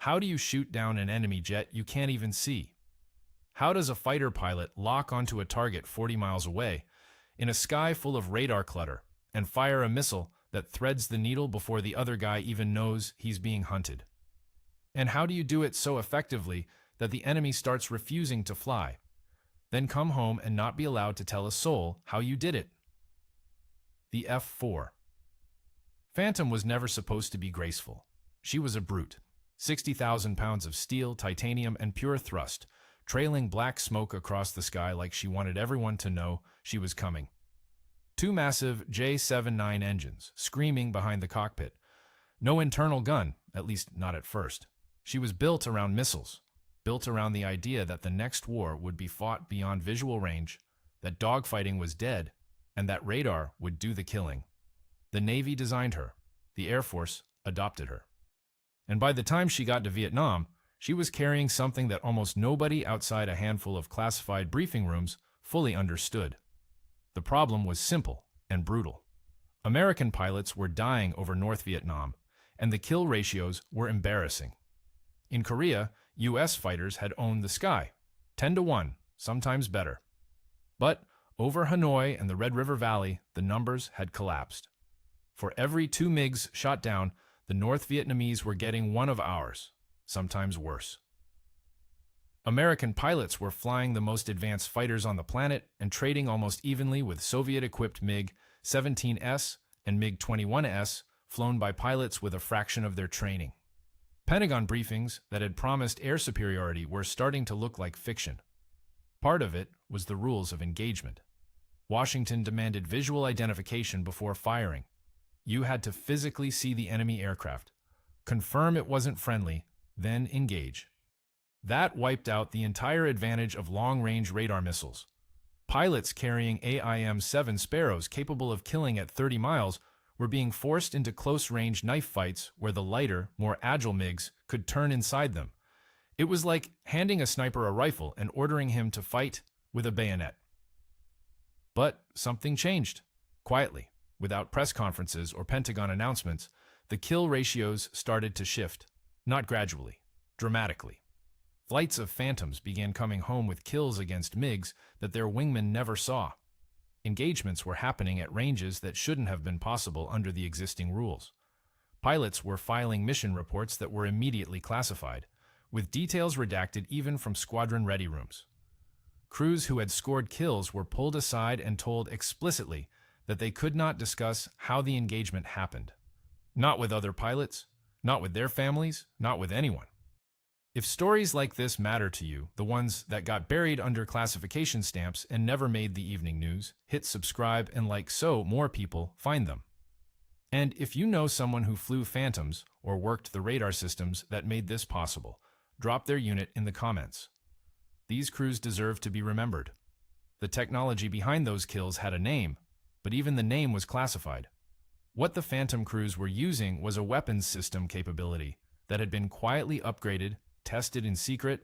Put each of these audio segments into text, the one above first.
How do you shoot down an enemy jet you can't even see? How does a fighter pilot lock onto a target 40 miles away in a sky full of radar clutter and fire a missile that threads the needle before the other guy even knows he's being hunted? And how do you do it so effectively that the enemy starts refusing to fly, then come home and not be allowed to tell a soul how you did it? The F-4. Phantom was never supposed to be graceful. She was a brute. 60,000 pounds of steel, titanium, and pure thrust, trailing black smoke across the sky like she wanted everyone to know she was coming. Two massive J-79 engines, screaming behind the cockpit. No internal gun, at least not at first. She was built around missiles, built around the idea that the next war would be fought beyond visual range, that dogfighting was dead, and that radar would do the killing. The Navy designed her. The Air Force adopted her. And by the time she got to Vietnam, she was carrying something that almost nobody outside a handful of classified briefing rooms fully understood. The problem was simple and brutal. American pilots were dying over North Vietnam, and the kill ratios were embarrassing. In Korea, U.S. fighters had owned the sky, 10-1, sometimes better. But over Hanoi and the Red River Valley, the numbers had collapsed. For every 2 MiGs shot down, the North Vietnamese were getting one of ours, sometimes worse. American pilots were flying the most advanced fighters on the planet and trading almost evenly with Soviet-equipped MiG-17S and MiG-21S flown by pilots with a fraction of their training. Pentagon briefings that had promised air superiority were starting to look like fiction. Part of it was the rules of engagement. Washington demanded visual identification before firing. You had to physically see the enemy aircraft, confirm it wasn't friendly, then engage. That wiped out the entire advantage of long-range radar missiles. Pilots carrying AIM-7 Sparrows capable of killing at 30 miles were being forced into close-range knife fights where the lighter, more agile MiGs could turn inside them. It was like handing a sniper a rifle and ordering him to fight with a bayonet. But something changed, quietly. Without press conferences or Pentagon announcements, the kill ratios started to shift, not gradually, dramatically. Flights of Phantoms began coming home with kills against MiGs that their wingmen never saw. Engagements were happening at ranges that shouldn't have been possible under the existing rules. Pilots were filing mission reports that were immediately classified, with details redacted even from squadron ready rooms. Crews who had scored kills were pulled aside and told explicitly that they could not discuss how the engagement happened. Not with other pilots, not with their families, not with anyone. If stories like this matter to you, the ones that got buried under classification stamps and never made the evening news, hit subscribe and like so more people find them. And if you know someone who flew Phantoms or worked the radar systems that made this possible, drop their unit in the comments. These crews deserve to be remembered. The technology behind those kills had a name, but even the name was classified. What the Phantom crews were using was a weapons system capability that had been quietly upgraded, tested in secret,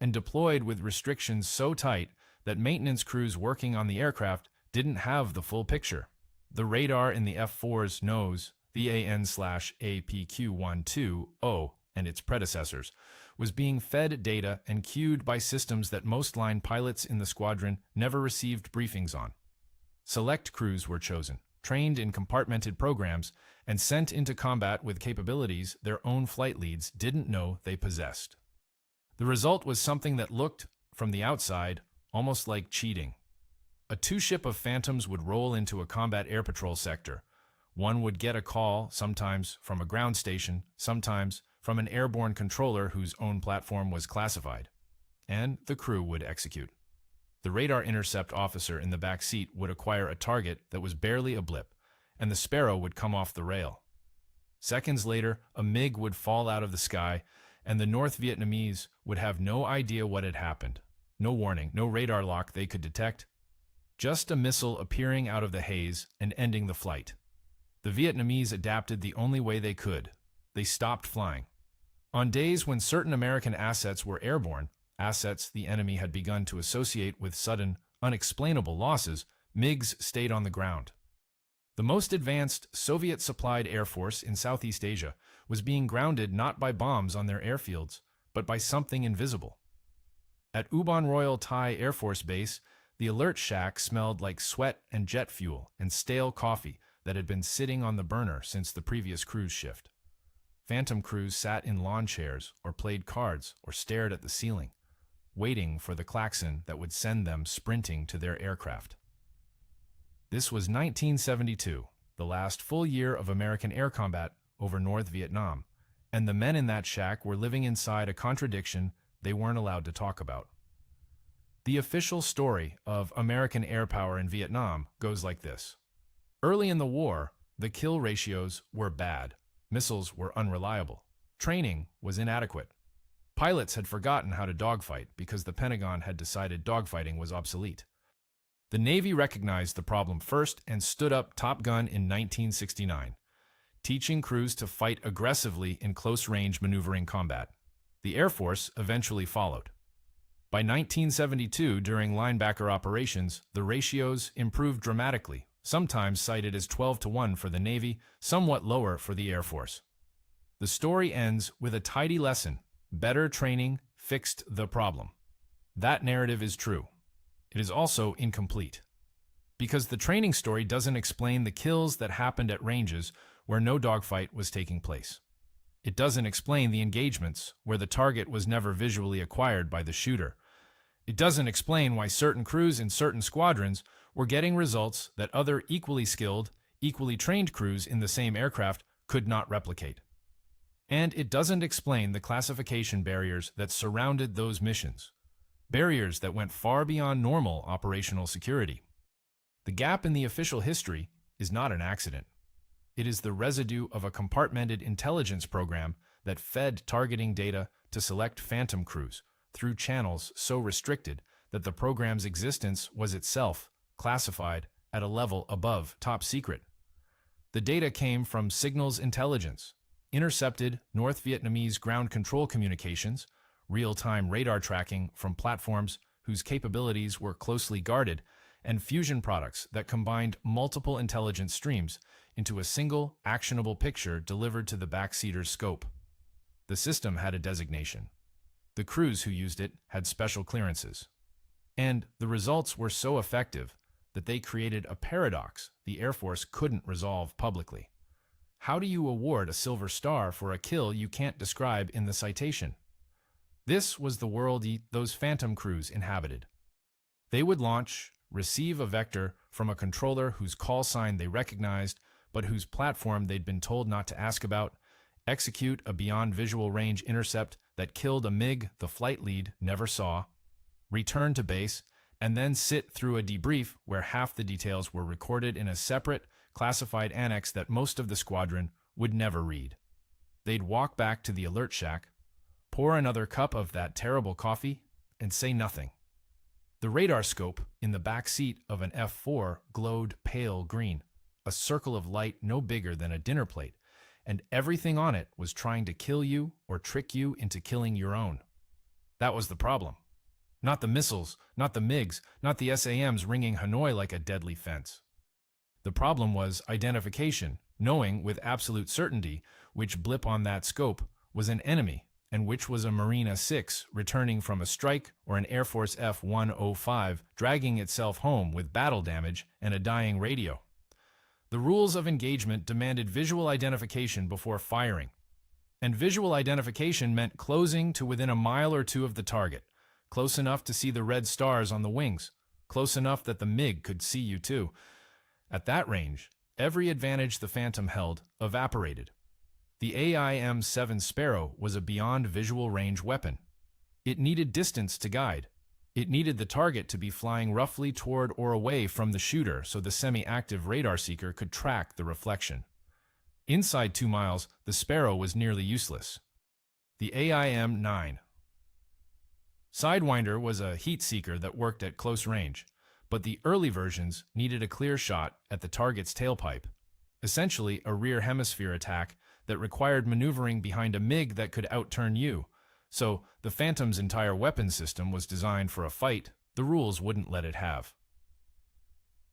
and deployed with restrictions so tight that maintenance crews working on the aircraft didn't have the full picture. The radar in the F-4's nose, VAN/APQ-120, and its predecessors, was being fed data and cued by systems that most line pilots in the squadron never received briefings on. Select crews were chosen, trained in compartmented programs, and sent into combat with capabilities their own flight leads didn't know they possessed. The result was something that looked, from the outside, almost like cheating. A 2-ship of Phantoms would roll into a combat air patrol sector. One would get a call, sometimes from a ground station, sometimes from an airborne controller whose own platform was classified. And the crew would execute. The radar intercept officer in the back seat would acquire a target that was barely a blip, and the Sparrow would come off the rail. Seconds later, a MiG would fall out of the sky, and the North Vietnamese would have no idea what had happened. No warning, no radar lock they could detect. Just a missile appearing out of the haze and ending the flight. The Vietnamese adapted the only way they could. They stopped flying. On days when certain American assets were airborne, assets the enemy had begun to associate with sudden, unexplainable losses, MiGs stayed on the ground. The most advanced Soviet-supplied air force in Southeast Asia was being grounded not by bombs on their airfields, but by something invisible. At Ubon Royal Thai Air Force Base, the alert shack smelled like sweat and jet fuel and stale coffee that had been sitting on the burner since the previous cruise shift. Phantom crews sat in lawn chairs or played cards or stared at the ceiling, waiting for the klaxon that would send them sprinting to their aircraft. This was 1972, the last full year of American air combat over North Vietnam, and the men in that shack were living inside a contradiction they weren't allowed to talk about. The official story of American air power in Vietnam goes like this. Early in the war, the kill ratios were bad. Missiles were unreliable. Training was inadequate. Pilots had forgotten how to dogfight because the Pentagon had decided dogfighting was obsolete. The Navy recognized the problem first and stood up Top Gun in 1969, teaching crews to fight aggressively in close-range maneuvering combat. The Air Force eventually followed. By 1972, during linebacker operations, the ratios improved dramatically, sometimes cited as 12-1 for the Navy, somewhat lower for the Air Force. The story ends with a tidy lesson. Better training fixed the problem. That narrative is true. It is also incomplete, because the training story doesn't explain the kills that happened at ranges where no dogfight was taking place. It doesn't explain the engagements where the target was never visually acquired by the shooter. It doesn't explain why certain crews in certain squadrons were getting results that other equally skilled, equally trained crews in the same aircraft could not replicate. And it doesn't explain the classification barriers that surrounded those missions, barriers that went far beyond normal operational security. The gap in the official history is not an accident. It is the residue of a compartmented intelligence program that fed targeting data to select phantom crews through channels so restricted that the program's existence was itself classified at a level above top secret. The data came from signals intelligence, intercepted North Vietnamese ground control communications, real-time radar tracking from platforms whose capabilities were closely guarded, and fusion products that combined multiple intelligence streams into a single, actionable picture delivered to the backseater's scope. The system had a designation. The crews who used it had special clearances. And the results were so effective that they created a paradox the Air Force couldn't resolve publicly. How do you award a Silver Star for a kill you can't describe in the citation? This was the world those phantom crews inhabited. They would launch, receive a vector from a controller whose call sign they recognized, but whose platform they'd been told not to ask about, execute a beyond visual range intercept that killed a MiG the flight lead never saw, return to base, and then sit through a debrief where half the details were recorded in a separate, classified annex that most of the squadron would never read. They'd walk back to the alert shack, pour another cup of that terrible coffee, and say nothing. The radar scope in the back seat of an F-4 glowed pale green, a circle of light no bigger than a dinner plate, and everything on it was trying to kill you or trick you into killing your own. That was the problem. Not the missiles, not the MiGs, not the SAMs ringing Hanoi like a deadly fence. The problem was identification, knowing with absolute certainty which blip on that scope was an enemy and which was a Marine 6 returning from a strike or an Air Force F-105 dragging itself home with battle damage and a dying radio. The rules of engagement demanded visual identification before firing, and visual identification meant closing to within a mile or two of the target, close enough to see the red stars on the wings, close enough that the MiG could see you too. At that range, every advantage the Phantom held evaporated. The AIM-7 Sparrow was a beyond visual range weapon. It needed distance to guide. It needed the target to be flying roughly toward or away from the shooter so the semi-active radar seeker could track the reflection. Inside 2 miles, the Sparrow was nearly useless. The AIM-9 Sidewinder was a heat seeker that worked at close range, but the early versions needed a clear shot at the target's tailpipe, essentially a rear hemisphere attack that required maneuvering behind a MiG that could outturn you. So the Phantom's entire weapon system was designed for a fight the rules wouldn't let it have.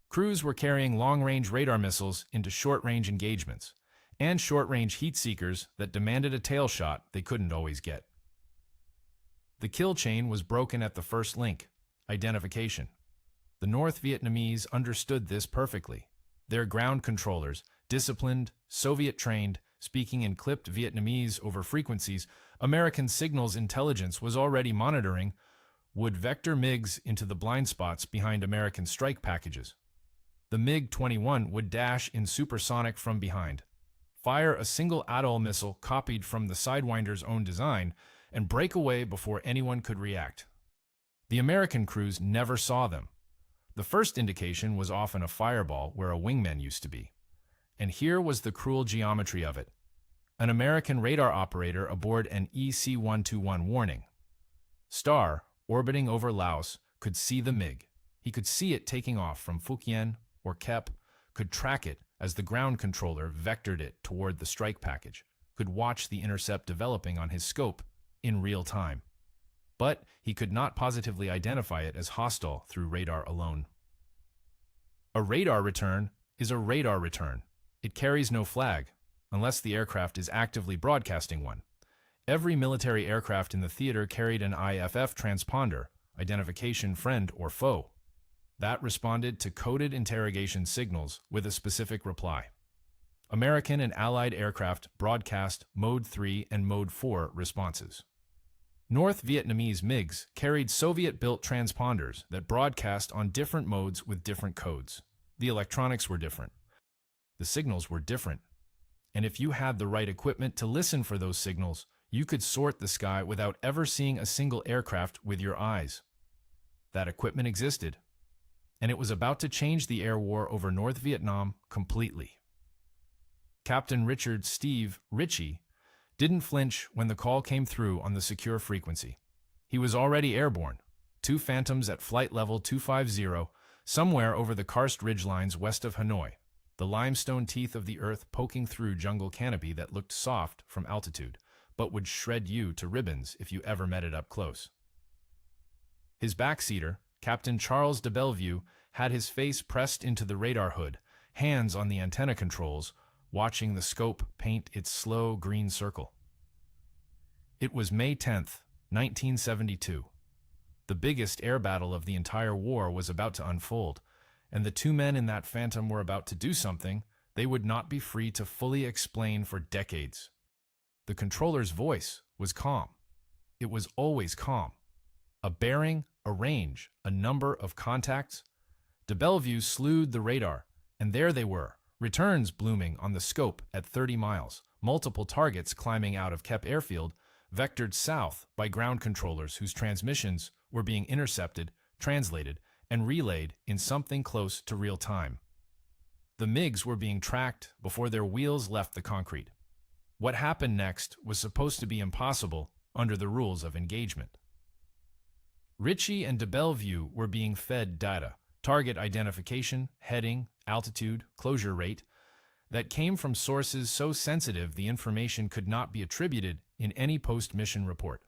Crews were carrying long-range radar missiles into short-range engagements, and short-range heat seekers that demanded a tail shot they couldn't always get. The kill chain was broken at the first link, identification. The North Vietnamese understood this perfectly. Their ground controllers, disciplined, Soviet-trained, speaking in clipped Vietnamese over frequencies American signals intelligence was already monitoring, would vector MiGs into the blind spots behind American strike packages. The MiG-21 would dash in supersonic from behind, fire a single atoll missile copied from the Sidewinder's own design, and break away before anyone could react. The American crews never saw them. The first indication was often a fireball where a wingman used to be. And here was the cruel geometry of it. An American radar operator aboard an EC-121 warning. Star, orbiting over Laos, could see the MiG. He could see it taking off from Phu Quyen or Kep, could track it as the ground controller vectored it toward the strike package, could watch the intercept developing on his scope in real time. But he could not positively identify it as hostile through radar alone. A radar return is a radar return. It carries no flag, unless the aircraft is actively broadcasting one. Every military aircraft in the theater carried an IFF transponder, identification friend or foe. That responded to coded interrogation signals with a specific reply. American and Allied aircraft broadcast Mode 3 and Mode 4 responses. North Vietnamese MiGs carried Soviet-built transponders that broadcast on different modes with different codes. The electronics were different. The signals were different. And if you had the right equipment to listen for those signals, you could sort the sky without ever seeing a single aircraft with your eyes. That equipment existed, and it was about to change the air war over North Vietnam completely. Captain Steve Ritchie didn't flinch when the call came through on the secure frequency. He was already airborne, 2 Phantoms at flight level 250, somewhere over the karst ridgelines west of Hanoi, the limestone teeth of the earth poking through jungle canopy that looked soft from altitude, but would shred you to ribbons if you ever met it up close. His backseater, Captain Charles DeBellevue, had his face pressed into the radar hood, hands on the antenna controls, watching the scope paint its slow green circle. It was May 10th, 1972. The biggest air battle of the entire war was about to unfold, and the 2 men in that Phantom were about to do something they would not be free to fully explain for decades. The controller's voice was calm. It was always calm. A bearing, a range, a number of contacts. DeBellevue slewed the radar, and there they were, returns blooming on the scope at 30 miles, multiple targets climbing out of Kep Airfield, vectored south by ground controllers whose transmissions were being intercepted, translated, and relayed in something close to real time. The MiGs were being tracked before their wheels left the concrete. What happened next was supposed to be impossible under the rules of engagement. Ritchie and DeBellevue were being fed data, target identification, heading, altitude, closure rate, that came from sources so sensitive the information could not be attributed in any post-mission report.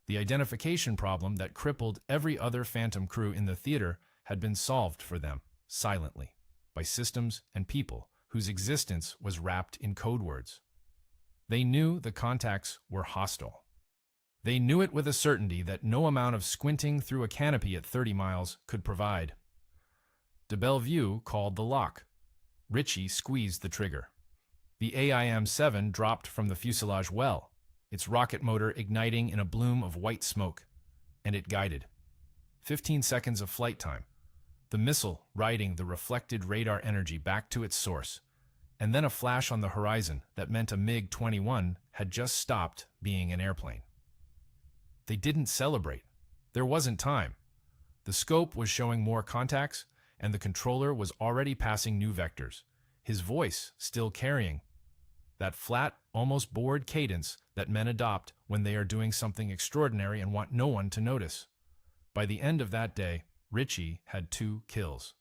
The identification problem that crippled every other Phantom crew in the theater had been solved for them, silently, by systems and people whose existence was wrapped in code words. They knew the contacts were hostile. They knew it with a certainty that no amount of squinting through a canopy at 30 miles could provide. DeBellevue called the lock. Ritchie squeezed the trigger. The AIM-7 dropped from the fuselage well, its rocket motor igniting in a bloom of white smoke, and it guided. 15 seconds of flight time, the missile riding the reflected radar energy back to its source, and then a flash on the horizon that meant a MiG-21 had just stopped being an airplane. They didn't celebrate. There wasn't time. The scope was showing more contacts, and the controller was already passing new vectors, his voice still carrying that flat, almost bored cadence that men adopt when they are doing something extraordinary and want no one to notice. By the end of that day, Ritchie had 2 kills.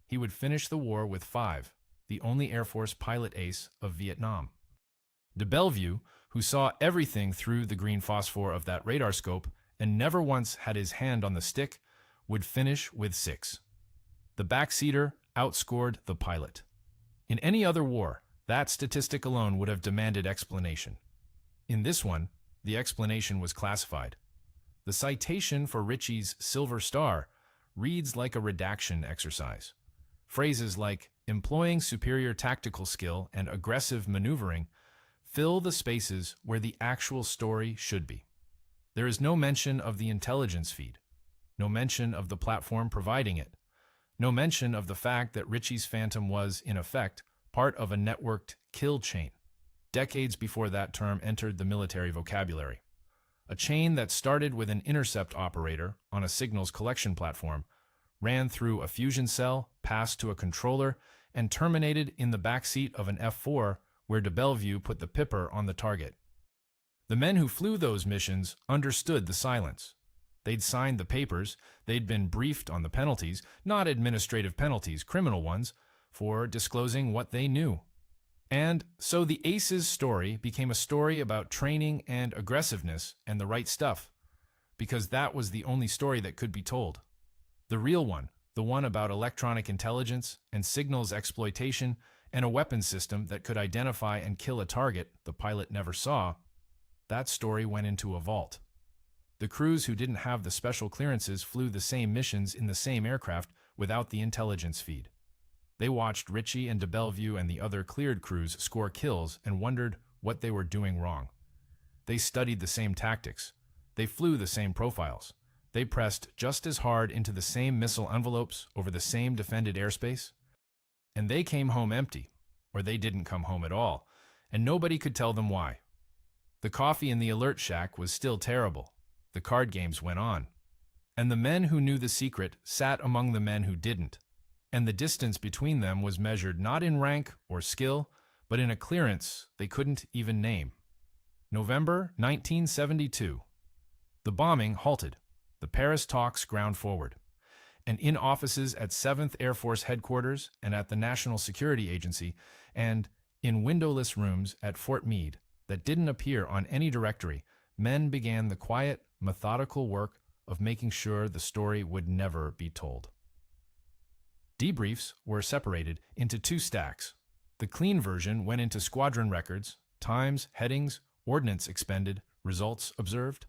He would finish the war with 5, the only Air Force pilot ace of Vietnam. DeBellevue, who saw everything through the green phosphor of that radar scope and never once had his hand on the stick, would finish with 6. The backseater outscored the pilot. In any other war, That statistic alone would have demanded explanation. In this one, the explanation was classified. The citation for Ritchie's Silver Star reads like a redaction exercise. Phrases like employing superior tactical skill and aggressive maneuvering fill the spaces where the actual story should be. There is no mention of the intelligence feed, no mention of the platform providing it, no mention of the fact that Ritchie's Phantom was, in effect, part of a networked kill chain, decades before that term entered the military vocabulary. A chain that started with an intercept operator on a signals collection platform, ran through a fusion cell, passed to a controller, and terminated in the backseat of an F-4 where DeBellevue put the pipper on the target. The men who flew those missions understood the silence. They'd signed the papers, they'd been briefed on the penalties, not administrative penalties, criminal ones, for disclosing what they knew. And so the Aces story became a story about training and aggressiveness and the right stuff, because that was the only story that could be told. The real one, the one about electronic intelligence and signals exploitation and a weapon system that could identify and kill a target the pilot never saw, that story went into a vault. The crews who didn't have the special clearances flew the same missions in the same aircraft without the intelligence feed. They watched Ritchie and DeBellevue and the other cleared crews score kills and wondered what they were doing wrong. They studied the same tactics. They flew the same profiles. They pressed just as hard into the same missile envelopes over the same defended airspace. And they came home empty, or they didn't come home at all, and nobody could tell them why. The coffee in the alert shack was still terrible. The card games went on. And the men who knew the secret sat among the men who didn't. And the distance between them was measured not in rank or skill, but in a clearance they couldn't even name. November 1972. The bombing halted. The Paris talks ground forward. And in offices at 7th Air Force Headquarters and at the National Security Agency, and in windowless rooms at Fort Meade that didn't appear on any directory, men began the quiet, methodical work of making sure the story would never be told. Debriefs were separated into two stacks. The clean version went into squadron records, times, headings, ordnance expended, results observed.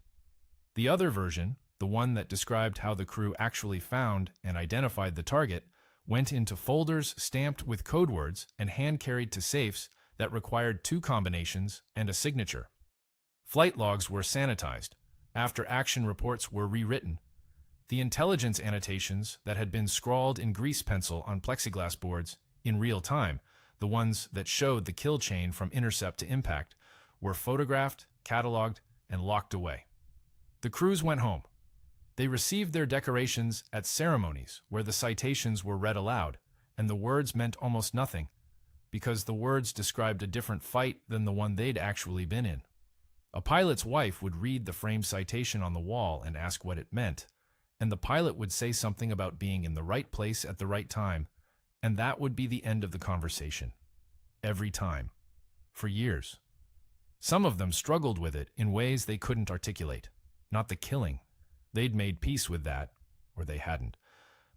The other version, the one that described how the crew actually found and identified the target, went into folders stamped with code words and hand-carried to safes that required two combinations and a signature. Flight logs were sanitized. After-action reports were rewritten. The intelligence annotations that had been scrawled in grease pencil on plexiglass boards in real time, the ones that showed the kill chain from intercept to impact, were photographed, cataloged, and locked away. The crews went home. They received their decorations at ceremonies where the citations were read aloud, and the words meant almost nothing, because the words described a different fight than the one they'd actually been in. A pilot's wife would read the framed citation on the wall and ask what it meant, and the pilot would say something about being in the right place at the right time, and that would be the end of the conversation. Every time. For years. Some of them struggled with it in ways they couldn't articulate. Not the killing. They'd made peace with that, or they hadn't.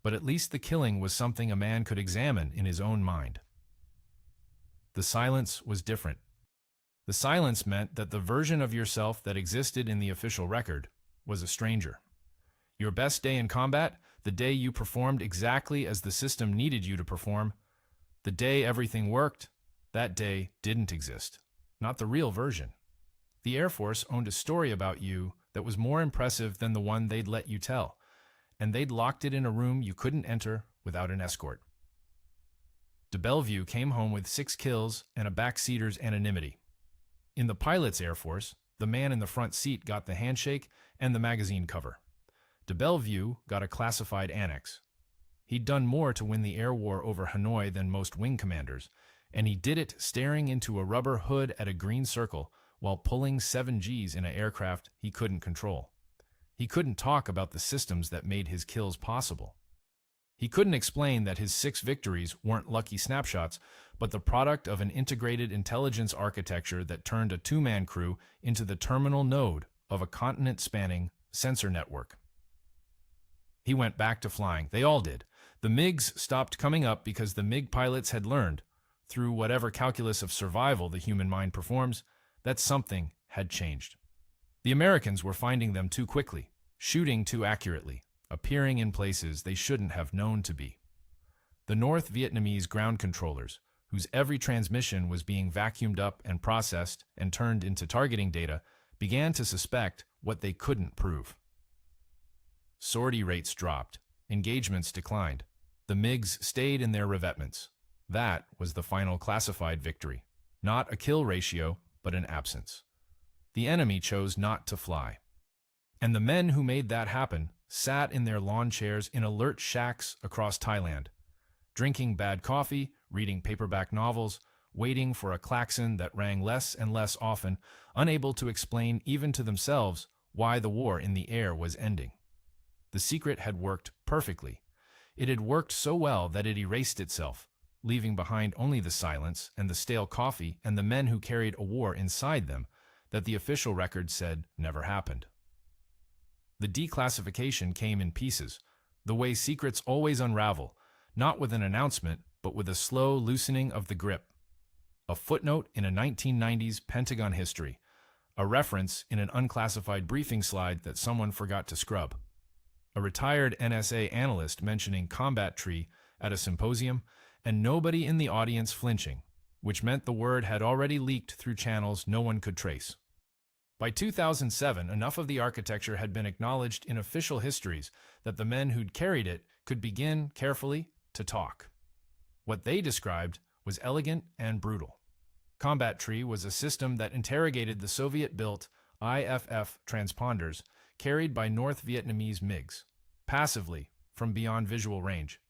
But at least the killing was something a man could examine in his own mind. The silence was different. The silence meant that the version of yourself that existed in the official record was a stranger. Your best day in combat, the day you performed exactly as the system needed you to perform, the day everything worked, that day didn't exist. Not the real version. The Air Force owned a story about you that was more impressive than the one they'd let you tell, and they'd locked it in a room you couldn't enter without an escort. DeBellevue came home with 6 kills and a backseater's anonymity. In the pilot's Air Force, the man in the front seat got the handshake and the magazine cover. DeBellevue got a classified annex. He'd done more to win the air war over Hanoi than most wing commanders, and he did it staring into a rubber hood at a green circle while pulling 7Gs in an aircraft he couldn't control. He couldn't talk about the systems that made his kills possible. He couldn't explain that his 6 victories weren't lucky snapshots, but the product of an integrated intelligence architecture that turned a 2-man crew into the terminal node of a continent-spanning sensor network. He went back to flying. They all did. The MiGs stopped coming up because the MiG pilots had learned through whatever calculus of survival the human mind performs, that something had changed. The Americans were finding them too quickly, shooting too accurately, appearing in places they shouldn't have known to be. The North Vietnamese ground controllers, whose every transmission was being vacuumed up and processed and turned into targeting data, began to suspect what they couldn't prove. Sortie rates dropped, engagements declined. The MiGs stayed in their revetments. That was the final classified victory. Not a kill ratio, but an absence. The enemy chose not to fly. And the men who made that happen sat in their lawn chairs in alert shacks across Thailand, drinking bad coffee, reading paperback novels, waiting for a klaxon that rang less and less often, unable to explain even to themselves why the war in the air was ending. The secret had worked perfectly. It had worked so well that it erased itself, leaving behind only the silence and the stale coffee and the men who carried a war inside them that the official record said never happened. The declassification came in pieces, the way secrets always unravel, not with an announcement, but with a slow loosening of the grip. A footnote in a 1990s Pentagon history, a reference in an unclassified briefing slide that someone forgot to scrub. A retired NSA analyst mentioning combat tree at a symposium, and nobody in the audience flinching, which meant the word had already leaked through channels no one could trace. By 2007, enough of the architecture had been acknowledged in official histories that the men who'd carried it could begin, carefully, to talk. What they described was elegant and brutal. Combat Tree was a system that interrogated the Soviet-built IFF transponders carried by North Vietnamese MiGs, passively from beyond visual range,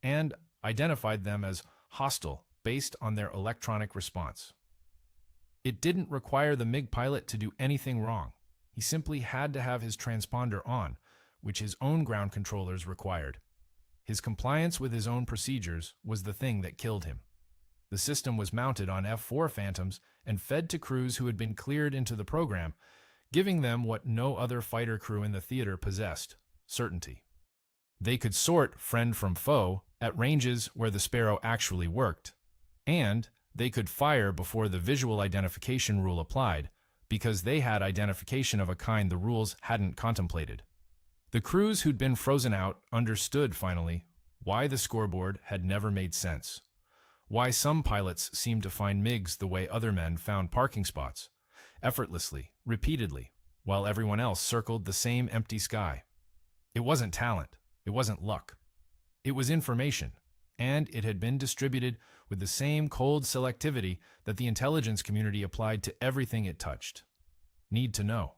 and identified them as hostile based on their electronic response. It didn't require the MiG pilot to do anything wrong. He simply had to have his transponder on, which his own ground controllers required. His compliance with his own procedures was the thing that killed him. The system was mounted on F-4 Phantoms and fed to crews who had been cleared into the program, giving them what no other fighter crew in the theater possessed: certainty. They could sort friend from foe at ranges where the Sparrow actually worked, and they could fire before the visual identification rule applied, because they had identification of a kind the rules hadn't contemplated. The crews who'd been frozen out understood, finally, why the scoreboard had never made sense. Why some pilots seemed to find MiGs the way other men found parking spots, effortlessly, repeatedly, while everyone else circled the same empty sky. It wasn't talent. It wasn't luck. It was information, and it had been distributed with the same cold selectivity that the intelligence community applied to everything it touched. Need to know.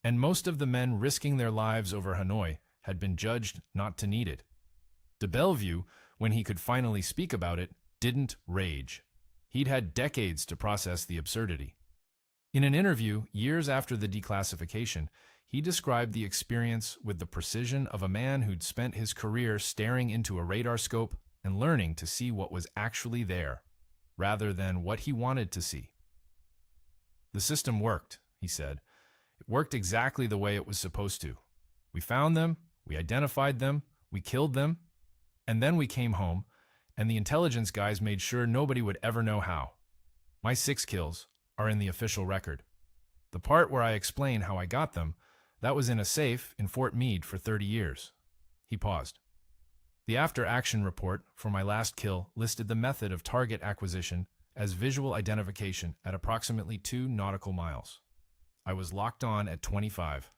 And most of the men risking their lives over Hanoi had been judged not to need it. DeBellevue, when he could finally speak about it, didn't rage. He'd had decades to process the absurdity. In an interview years after the declassification, he described the experience with the precision of a man who'd spent his career staring into a radar scope and learning to see what was actually there, rather than what he wanted to see. The system worked, he said. It worked exactly the way it was supposed to. We found them, we identified them, we killed them, and then we came home, and the intelligence guys made sure nobody would ever know how. My 6 kills are in the official record. The part where I explain how I got them, that was in a safe in Fort Meade for 30 years. He paused. The after-action report for my last kill listed the method of target acquisition as visual identification at approximately 2 nautical miles. I was locked on at 25.